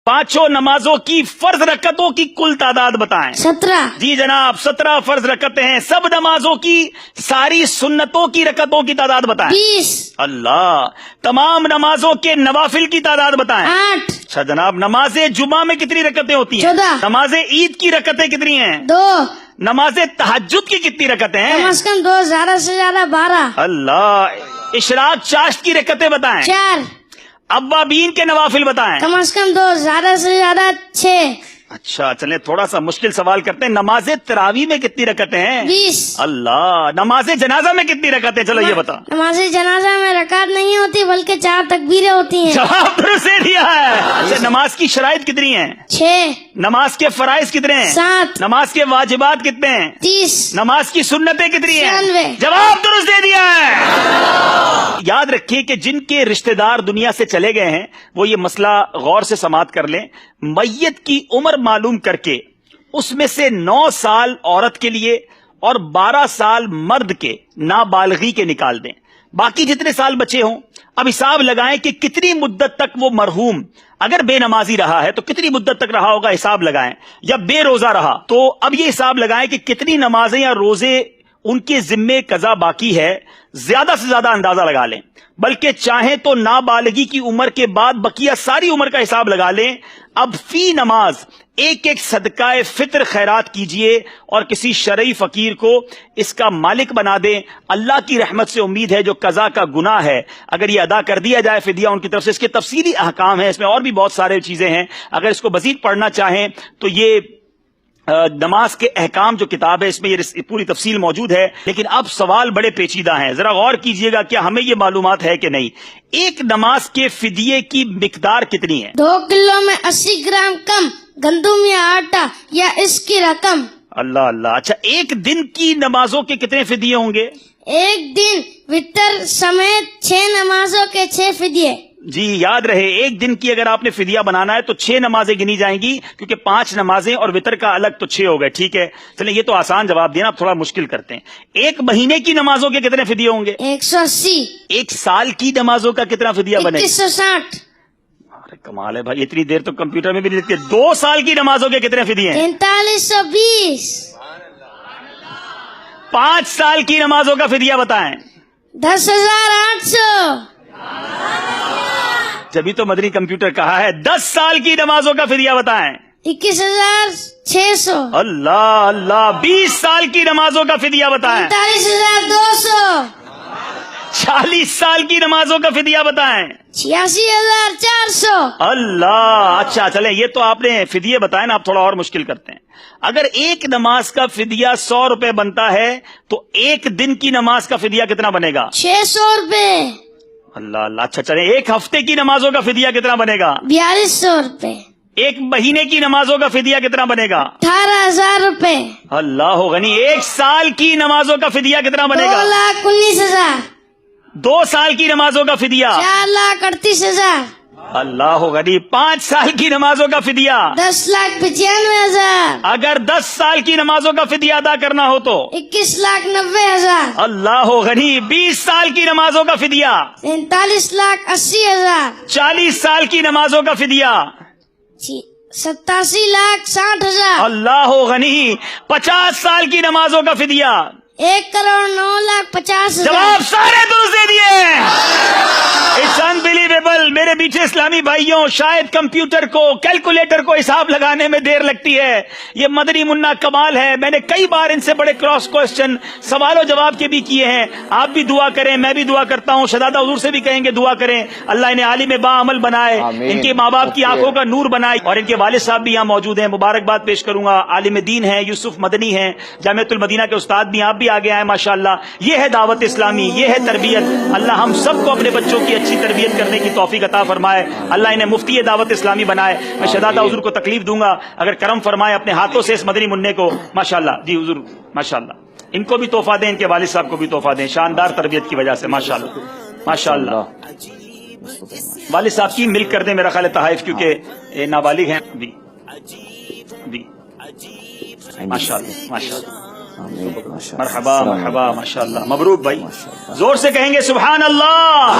पांचों नमाजों की फर्ज रकतों की कुल तादाद बताएं। 17। जी जनाब, 17 फर्ज रकतें हैं। सब नमाजों की सारी सुन्नतों की रकतों की तादाद बताएं। 20। अल्लाह। तमाम नमाजों के नवाफिल की तादाद बताएं। 8। अच्छा जनाब, नमाजे जुमा में कितनी रकतें होती हैं? 14। नमाजे ईद की रकतें कितनी हैं? 2। नमाजे तहज्जुद की कितनी रकतें हैं? कम से कम 2, ज्यादा से ज्यादा 12। अल्लाह। इशराक चाश्त की रकतें बताएं। 4। अव्वाबीन के नवाफिल बताएं। कम से कम 2, ज्यादा से ज्यादा 6। अच्छा चलें, थोड़ा सा मुश्किल सवाल करते हैं। नमाजे तरावी में कितनी रकतें हैं? 20। अल्लाह। नमाजे जनाजा में कितनी रकतें? चलो ये बता। नमाज जनाजा में रकात नहीं होती बल्कि 4 तकबीरें होती हैं। जवाब दुरुस्त दिया है। अच्छा, नमाज की शराइत कितनी है? 6। नमाज के फराइज कितने हैं? 7। नमाज के वाजिबात कितने हैं? 30। नमाज की सुन्नतें कितनी हैं? 96। जवाब दुरुस्त दे दिया है। याद रखिए कि जिनके रिश्तेदार दुनिया से चले गए हैं वो ये मसला गौर से समाअत कर लें। मैयत की उम्र मालूम करके उसमें से 9 साल औरत के लिए और 12 साल मर्द के नाबालगी के निकाल दें। बाकी जितने साल बचे हों अब हिसाब लगाएं कि कितनी मुद्दत तक वो मरहूम अगर बेनमाजी रहा है तो कितनी मुद्दत तक रहा होगा, हिसाब लगाएं। या बेरोजा रहा तो अब ये हिसाब लगाएं कि कितनी नमाजें या रोजे उनके जिम्मे कजा बाकी है। ज्यादा से ज्यादा अंदाजा लगा लें, बल्कि चाहें तो नाबालगी की उम्र के बाद बकिया सारी उम्र का हिसाब लगा लें। अब फी नमाज एक एक सदकाए फित्र खैरात कीजिए और किसी शरई फकीर को इसका मालिक बना दें। अल्लाह की रहमत से उम्मीद है जो कजा का गुनाह है अगर ये अदा कर दिया जाए फिदिया उनकी तरफ से। इसके तफसीली अहकाम है, इसमें और भी बहुत सारे चीजें हैं। अगर इसको मजीद पढ़ना चाहें तो ये नमाज के अहकाम जो किताब है इसमें ये पूरी तफसील मौजूद है। लेकिन अब सवाल बड़े पेचीदा हैं, जरा गौर कीजिएगा, क्या हमें ये मालूमात है कि नहीं। एक नमाज के फिदिये की मिकदार कितनी है? 2 किलो में 80 ग्राम कम गंदुम या आटा या इसकी रकम। अल्लाह अल्लाह। अच्छा, एक दिन की नमाजों के कितने फिदिये होंगे? एक दिन वितर समेत 6 नमाजों के 6 फिदिये। जी याद रहे, एक दिन की अगर आपने फिदिया बनाना है तो 6 नमाजें गिनी जाएंगी, क्योंकि 5 नमाजें और वितर का अलग तो 6 हो गए। ठीक है, चलिए ये तो आसान जवाब दिया ना, अब थोड़ा मुश्किल करते हैं। एक महीने की नमाजों के कितने फिदिये होंगे? 180। एक साल की नमाजों का कितना फिदिया बनेगा? 2160। अरे कमाल है भाई, इतनी देर तो कंप्यूटर में भी नहीं लिखते। 2 साल की नमाजों के कितने फिदिये हैं? 4320। 5 साल की नमाजों का फिदिया बताएं। 10,800। जब तो मदनी कंप्यूटर कहा है। 10 साल की नमाजों का फिदिया बताएं। 21,600। अल्लाह अल्लाह। 20 साल की नमाजों का फिदिया बताएं। 45,200। 40 साल की नमाजों का फिदिया बताएं। 86,400। अल्लाह। अच्छा चले, ये तो आपने फिदिये बताए ना, आप थोड़ा और मुश्किल करते हैं। अगर एक नमाज का फिदिया 100 रुपए बनता है तो एक दिन की नमाज का फिदिया कितना बनेगा? 600 रुपए। अल्लाह अल्लाह। अच्छा चले, एक हफ्ते की नमाजों का फिदिया कितना बनेगा? 4200 रुपए। एक महीने की नमाजों का फिदिया कितना बनेगा? 18,000 रुपए। अल्लाह गनी। एक साल की नमाजों का फिदिया कितना बनेगा? 2,19,000। 2 साल की नमाजों का फिदिया? 4,38,000। अल्लाह गनी। 5 साल की नमाजों का फिदिया? 10,95,000। अगर 10 साल की नमाजों का फिदिया अदा करना हो तो? 21,90,000। अल्लाह गनी। 20 साल की नमाजों का फिदिया? 43,80,000। 40 साल की नमाजों का फिदिया? 87,60,000। अल्लाह गनी। 50 साल की नमाजों का फिदिया? 1,09,50,000। जवाब सारे दुरुस्त दे दिए। It's unbelievable. मेरे पीछे इस्लामी भाइयों, शायद कंप्यूटर को, कैलकुलेटर को हिसाब लगाने में देर लगती है। ये मदनी मुन्ना कमाल है। मैंने कई बार इनसे बड़े क्रॉस क्वेश्चन सवालों जवाब के भी किए हैं। आप भी दुआ करें, मैं भी दुआ करता हूँ, शहजादा हुजूर से भी कहेंगे दुआ करें। अल्लाह इन्हें आलिम बाअमल बनाए, इनके माँ बाप की आंखों का नूर बनाए। और इनके वालिद साहब भी यहाँ मौजूद हैं, मुबारकबाद पेश करूंगा। आलिम दीन है, यूसुफ मदनी है, जामिअतुल मदीना के उस्ताद भी, आप भी आगे आए माशाअल्लाह। ये है दावत इस्लामी, ये है तरबियत। अल्लाह हम सबको अपने बच्चों की अच्छी तरबियत करने की तौफीक अता फरमाए। अल्लाह इन्हें मुफ्ती दावत इस्लामी बनाए। मैं शहजादा हुजूर को तकलीफ दूंगा अगर करम फरमाए अपने हाथों से इस मदनी मुन्ने को। माशाअल्लाह जी हुजूर, माशाअल्लाह। इनको भी तोहफा दें, इनके वालिद साहब को भी तोहफा दें, शानदार तरबियत की वजह से। माशाअल्लाह माशाअल्लाह। वालिद साहब की मिल्क कर दें मेरा ख्याल है तहाइफ, क्योंकि नाबालिग हैं भी। माशाअल्लाह माशाअल्लाह। मरहबा मरहबा माशाअल्लाह। मबरूक भाई, जोर से कहेंगे सुभान अल्लाह।